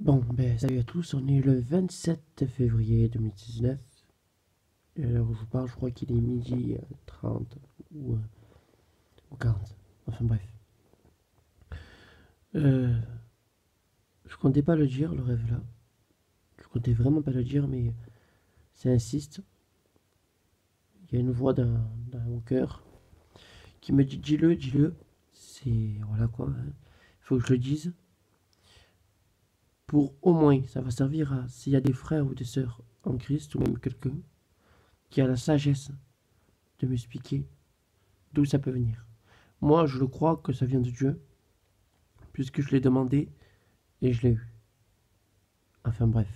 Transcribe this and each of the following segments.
Bon, ben salut à tous, on est le 27 février 2019. Et à l'heure où je vous parle, je crois qu'il est midi 30 ou 40. Enfin bref. Euh, je comptais pas le dire, le rêve là. Je comptais vraiment pas le dire, mais ça insiste. Il y a une voix dans mon cœur qui me dit dis-le, dis-le. C'est. Voilà quoi. Il faut que je le dise. Pour au moins, ça va servir à. S'il y a des frères ou des sœurs en Christ, ou même quelqu'un qui a la sagesse de m'expliquer d'où ça peut venir. Moi, je le crois que ça vient de Dieu, puisque je l'ai demandé et je l'ai eu. Enfin bref,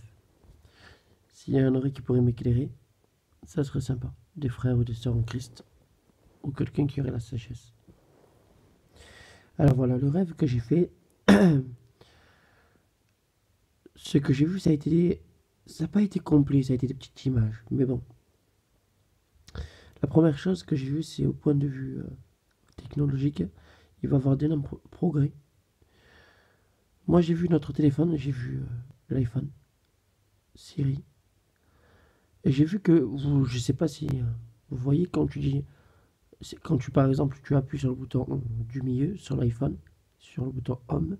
s'il y en aurait qui pourrait m'éclairer, ça serait sympa. Des frères ou des sœurs en Christ, ou quelqu'un qui aurait la sagesse. Alors voilà, le rêve que j'ai fait, ce que j'ai vu, ça a été. Ça n'a pas été complet, ça a été des petites images. Mais bon, la première chose que j'ai vue, c'est au point de vue technologique, il va y avoir d'énormes progrès. Moi, j'ai vu notre téléphone, j'ai vu l'iPhone, Siri, et j'ai vu que, je sais pas si vous voyez quand tu dis, quand tu par exemple tu appuies sur le bouton du milieu sur l'iPhone, sur le bouton Home,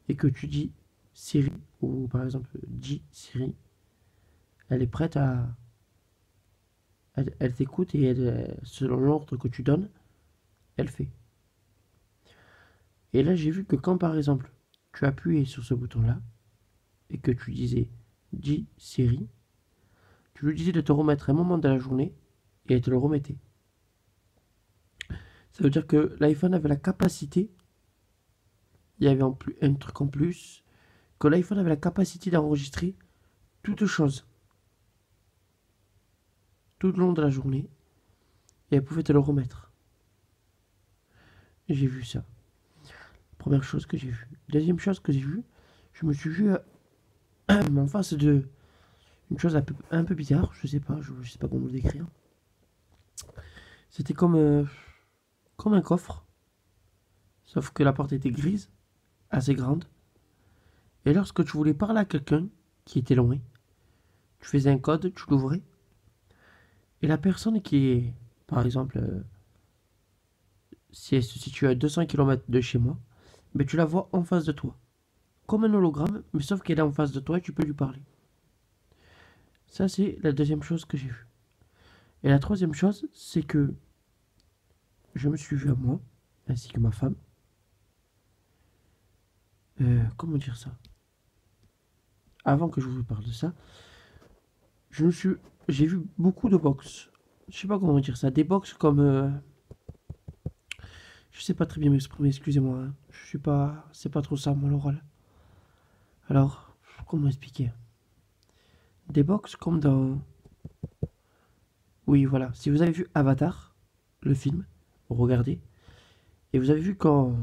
et que tu dis Siri, ou par exemple dis Siri, elle est prête à, elle t'écoute et selon l'ordre que tu donnes, elle fait. Et là j'ai vu que quand par exemple tu appuyais sur ce bouton-là et que tu disais dis Siri, tu lui disais de te remettre un moment de la journée et elle te le remettait. Ça veut dire que l'iPhone avait la capacité, il y avait un truc en plus, que l'iPhone avait la capacité d'enregistrer toute chose, tout le long de la journée, et elle pouvait te le remettre. J'ai vu ça. Première chose que j'ai vue. Deuxième chose que j'ai vue, je me suis vu en face de une chose un peu bizarre, je sais pas comment le décrire. C'était comme un coffre, sauf que la porte était grise, assez grande, et lorsque tu voulais parler à quelqu'un qui était loin, tu faisais un code, tu l'ouvrais, et la personne qui est, par exemple, si elle se situe à 200 km de chez moi, mais tu la vois en face de toi. Comme un hologramme, mais sauf qu'elle est en face de toi et tu peux lui parler. Ça, c'est la deuxième chose que j'ai vue. Et la troisième chose, c'est que je me suis vu à moi, ainsi que ma femme. Comment dire ça? Avant que je vous parle de ça, je me suis, j'ai vu beaucoup de box. Je sais pas comment dire ça. Des box comme, je sais pas très bien m'exprimer. Excusez-moi, hein. Je suis pas, c'est pas trop ça mon oral. Alors, comment expliquer? Des box comme dans, oui, voilà. Si vous avez vu Avatar, le film, regardez, et vous avez vu quand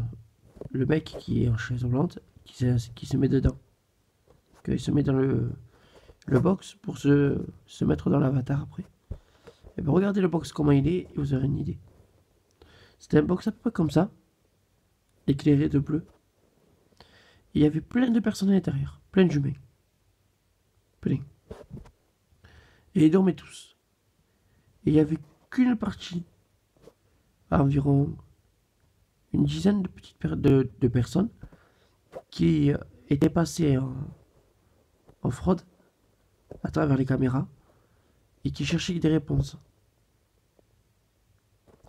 le mec qui est en chaise roulante, qui se met dedans, qu'il se met dans le box pour se mettre dans l'avatar après. Et bien regardez le box comment il est et vous aurez une idée. C'était un box à peu près comme ça, éclairé de bleu. Et il y avait plein de personnes à l'intérieur, plein d'humains. Plein. Et ils dormaient tous. Et il n'y avait qu'une partie, à environ une dizaine de de personnes, qui étaient passées en fraude à travers les caméras et qui cherchaient des réponses.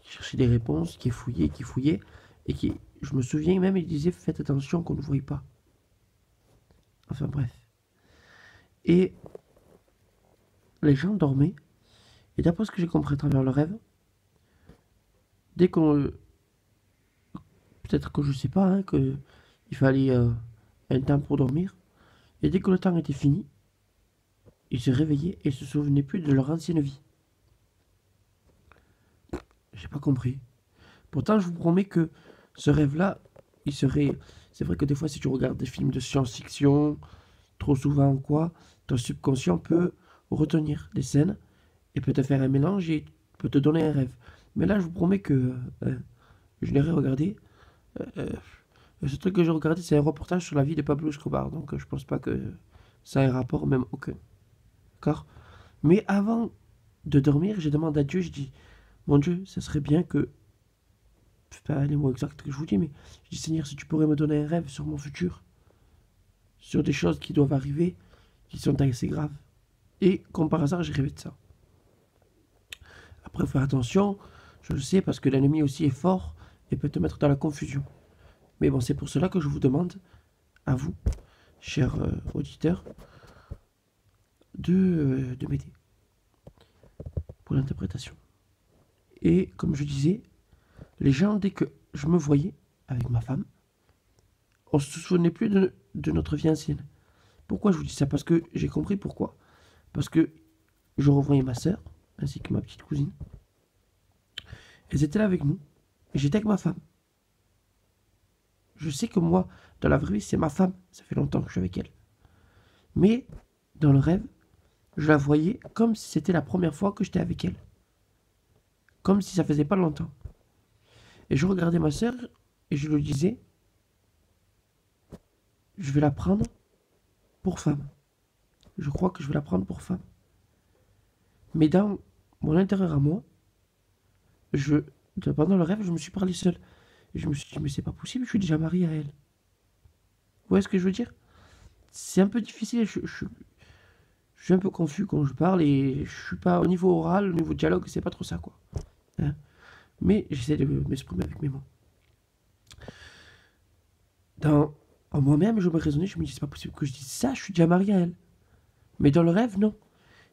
Qui cherchaient des réponses, qui fouillaient, et qui, je me souviens même, ils disaient faites attention qu'on ne voie pas. Enfin bref. Et les gens dormaient, et d'après ce que j'ai compris à travers le rêve, dès qu'on. Peut-être que je sais pas, hein, qu'il fallait un temps pour dormir, et dès que le temps était fini, ils se réveillaient et se souvenaient plus de leur ancienne vie. J'ai pas compris. Pourtant, je vous promets que ce rêve-là, il serait. C'est vrai que des fois, si tu regardes des films de science-fiction, trop souvent ou quoi, ton subconscient peut retenir des scènes et peut te faire un mélange et peut te donner un rêve. Mais là, je vous promets que je l'ai regardé. Le seul truc que j'ai regardé, c'est un reportage sur la vie de Pablo Escobar. Donc je pense pas que ça ait un rapport, même aucun. D'accord? Mais avant de dormir, je demande à Dieu, je dis, mon Dieu, ça serait bien que, c'est pas les mots exacts que je vous dis, mais je dis, Seigneur, si tu pourrais me donner un rêve sur mon futur, sur des choses qui doivent arriver, qui sont assez graves. Et comme par hasard, j'ai rêvé de ça. Après, faut faire attention, je le sais, parce que l'ennemi aussi est fort et peut te mettre dans la confusion. Mais bon, c'est pour cela que je vous demande, à vous, chers auditeurs, de m'aider pour l'interprétation. Et comme je disais, les gens, dès que je me voyais avec ma femme, on se souvenait plus de notre vie ancienne. Pourquoi je vous dis ça? Parce que j'ai compris pourquoi. Parce que je revoyais ma sœur, ainsi que ma petite cousine. Elles étaient là avec nous, et j'étais avec ma femme. Je sais que moi, dans la vraie vie, c'est ma femme. Ça fait longtemps que je suis avec elle. Mais, dans le rêve, je la voyais comme si c'était la première fois que j'étais avec elle. Comme si ça faisait pas longtemps. Et je regardais ma sœur, et je lui disais, je vais la prendre pour femme. Je crois que je vais la prendre pour femme. Mais dans mon intérieur à moi, pendant le rêve, je me suis parlé seul. Et je me suis dit, mais c'est pas possible, je suis déjà marié à elle. Vous voyez ce que je veux dire? C'est un peu difficile, je suis un peu confus quand je parle et je suis pas au niveau oral, au niveau dialogue, c'est pas trop ça quoi. Hein, mais j'essaie de m'exprimer avec mes mots. En moi-même, je me raisonnais, je me dis, c'est pas possible que je dise ça, je suis déjà marié à elle. Mais dans le rêve, non.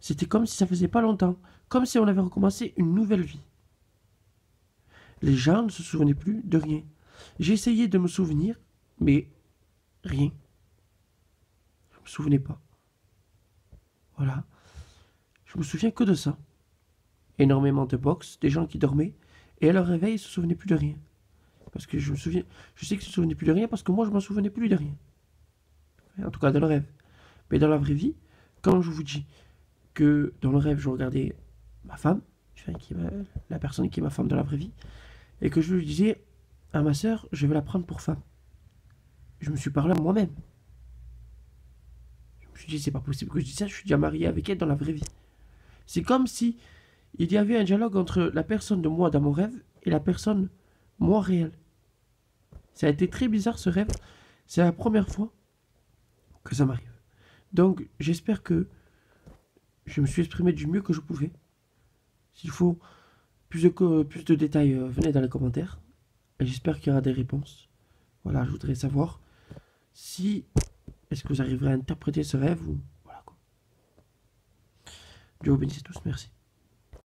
C'était comme si ça faisait pas longtemps, comme si on avait recommencé une nouvelle vie. Les gens ne se souvenaient plus de rien. J'ai essayé de me souvenir, mais rien. Je me souvenais pas. Voilà. Je me souviens que de ça. Énormément de box, des gens qui dormaient, et à leur réveil, ils se souvenaient plus de rien. Parce que je sais qu'ils se souvenaient plus de rien parce que moi, je m'en souvenais plus de rien. En tout cas, dans le rêve. Mais dans la vraie vie, quand je vous dis que dans le rêve, je regardais ma femme, la personne qui est ma femme dans la vraie vie, et que je lui disais à ma sœur, je vais la prendre pour femme. Je me suis parlé à moi-même. Je me suis dit, c'est pas possible que je dise ça, je suis déjà marié avec elle dans la vraie vie. C'est comme si il y avait un dialogue entre la personne de moi dans mon rêve et la personne moi réelle. Ça a été très bizarre ce rêve. C'est la première fois que ça m'arrive. Donc j'espère que je me suis exprimé du mieux que je pouvais. S'il faut plus de détails, venez dans les commentaires. Et j'espère qu'il y aura des réponses. Voilà, je voudrais savoir si est-ce que vous arriverez à interpréter ce rêve ou voilà quoi. Dieu vous bénisse tous, merci.